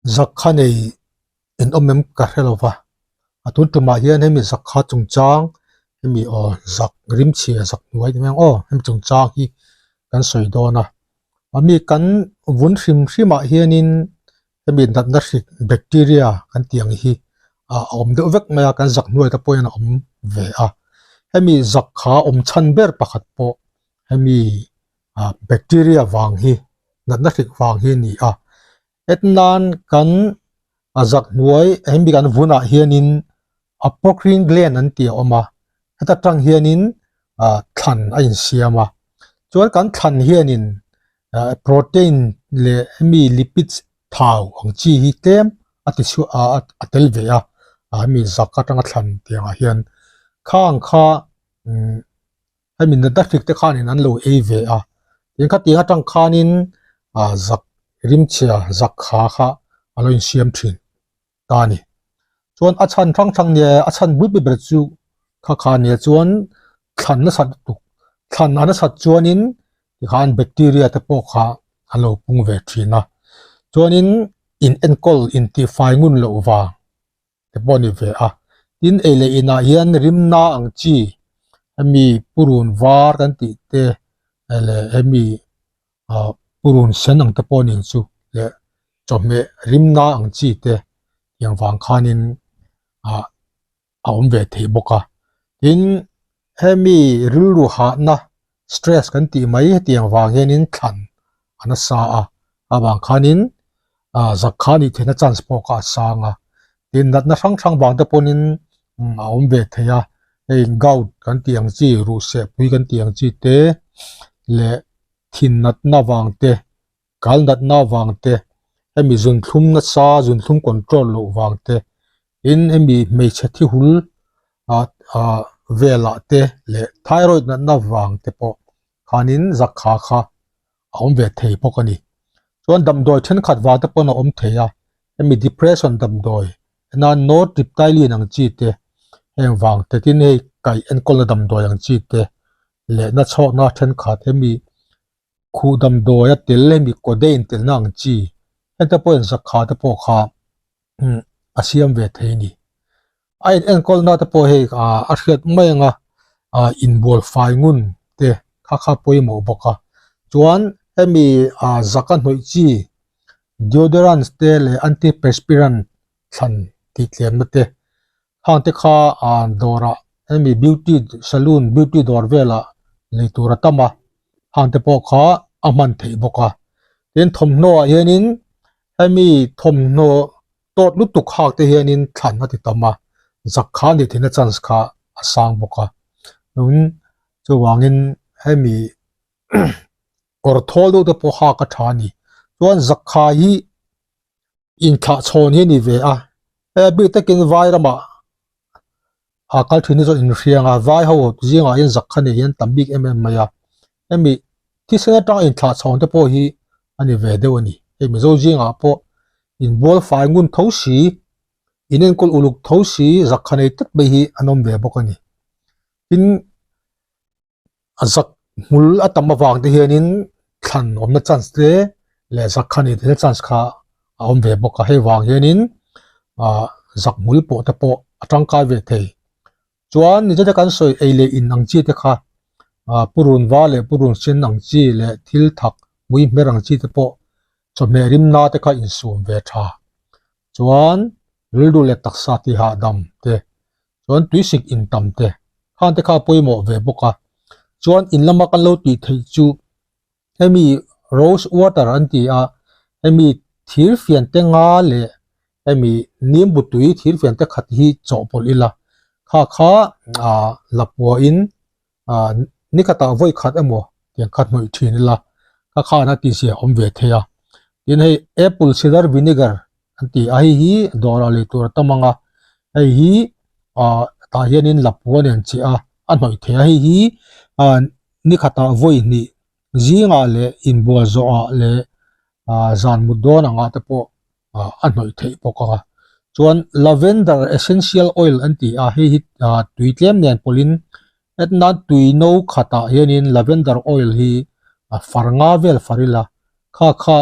zakha nei in omem ka helova atun tuma hian hemi zakha chungchang hemi zak rim chi zak nuai meng hemi chungchang hi kan soidona ami kan vun hrim hianin hemi natna hrik bacteria kan tiang hi om de vek maya kan zak nuai ta poina om ve hemi zakha om chan ber pakhat po hemi bacteria wang hi natna hrik wang hi ni etnan kan azak nuai hemi kan vuna hianin apocrine gland an tia oma heta tang hianin than a in siama chuan kan than hianin protein le hemi lipids thau ang chi hi tlem ati chu atel ve hemi zakka tanga than tianga hian khang kha hemi natna hrik te khanin an lo ei ve tin kha tinga tang khanin zak rimchia zakha kha aloin siam thin tani chuan achan thang ne achan bui be chu kha ne chuan thlan na sat tu thlan ana sat chuanin khan bacteria te po kha alo pung ve thina chuanin in enkol in ti fai ngun lo wa te boni ve tin ele ina hian rimna ang chi hemi purun var kan ti te ele hemi purun sen ang te ponin chu le chome rimna ang chi te yang wang khanin om ve thei boka tin hemi rilru ha na stress kan ti mai tiang wang henin thlan ana sa awang khanin zakhani thena chance poka sanga tin natna thang bang te ponin om ve theya ei gout kan tiang chi ru se pui kan tiang chi te le thin natna wang te kal natna wang te hemi zun thlum na sa zun thlum control lo wang te in hemi mei chathi hul vela te le thyroid na wang te po khanin zakha kha om ve thei pokani chuan damdoi then khat wa te po na om theya hemi depression damdoi na no triptyli nang chi te heng wang te tin hei kai enkol na damdoi ang chi te le na chok na then khat hemi khu damdoi a tel hemi codeine tel nang chi heta po en zakha te po kha asiam ve thei ni ai enkol na te po hei a hriat mai nga in bol fai ngun te kha poi mo boka chuan hemi zakan hoi chi deodorant te le antiperspirant than ti tlem na te hang te kha dora hemi beauty salon beauty dor vela le tura tama hang te po kha aman thei boka tin thomno hianin hemi thomno tot lutuk hak te hianin thlan ati tama zakha ni thina chance kha asang boka nun chu wangin hemi korthol do te po ha ka thani chuan zakha hi in kha chhon hi ni ve bi takin vai rama kal thini zo in hrianga vai ho zinga in zakha ni hian tambik maya hemi thisena ta in kha chhon te po hi ani ve dewani hemi zo zinga po in bol fai ngun thosi inen kol uluk thosi zakha nei tat be hi anom ve bokani tin azak mul atama wang te hianin thlan omna chance te le zakha ni the chance kha om ve boka he wang hianin zak mul po te po atangka ve thei chuan ni jata kan soi eile in ang chi te kha purun wa le purun sin ang chi le thil thak mui merang chi te po chome rimna te kha in sum ve tha chuan rildu le taksa ti ha dam te chuan tuisik in tam te khan te kha poimo ve boka chuan in lama kan lo ti thei chu hemi rose water an ti hemi thir fian te nga le hemi nim butui thir fian te khat hi chopol ila kha lapua in nikata voi khat emo tiang khat noi thin ila kha na ti sia om ve theya tin hei apple cider vinegar an ti hi dora le tur tamanga hi ta hianin lapua nen chi an noi theya hi nikata voi ni zinga le inbua zo le zan mudon anga te po anoi thei poka chuan lavender essential oil anti hi tuitlem nen polin etna tuino khata hianin lavender oil hi farnga vel farila kha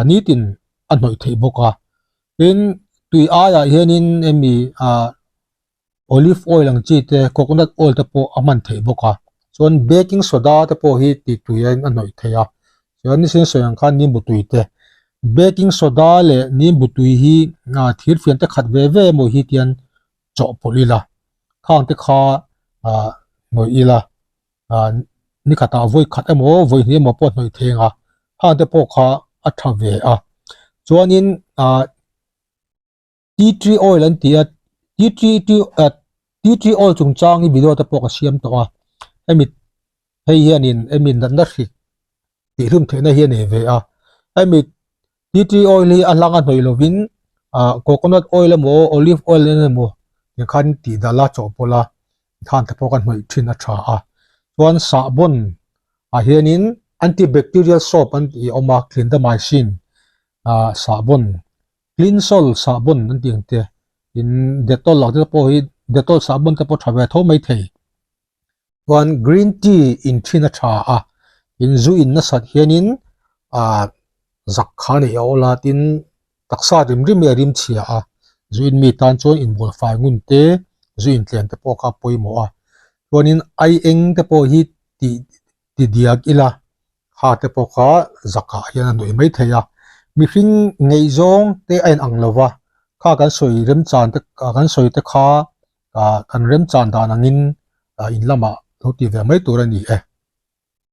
nitin anoi thei boka in tui aya hianin emi olive oil ang chi te coconut oil te po aman thei boka chuan baking soda te po hi ti tuian anoi theia chuan ni sin soyang khan ni butui te baking soda le ni butui hi thir fian te khat ve ve mo hi tian cho polila khang te kha noi ila ni khata voi khat emo voi ni mo po noi thenga hang te po kha a tha ve a chuanin tea tree oil an tia tea tree oil chung chang hi video te po ka siam to a emi hei hianin emi na ri ti hlum thena hian e ve a emi tea tree oil hi alanga hnoi lovin coconut oil emo olive oil emo ni khan ti dala cho pola than te po kan hnoi thin a tha a chuan sabun hianin antibacterial soap an ti oma clindamycin sabun Cleansol sabun an ting te in Dettol lak te po hi Dettol sabun te po thave tho mai thei chuan green tea in thina tha a in zu in na sat hianin zak khani ola tin taksa rim rim e rim chia a zu in mi tan chuan in bol fai ngun te zu in tlen te po ka poimo a chuanin ai eng te po hi ti diak ila ha te po kha zaka hian an doi mai theia mi hring ngei zong te ain ang lova kha kan soi rem chan te kan soi te kha kan rem chan dan angin in lama lo ti ve mai tur ani e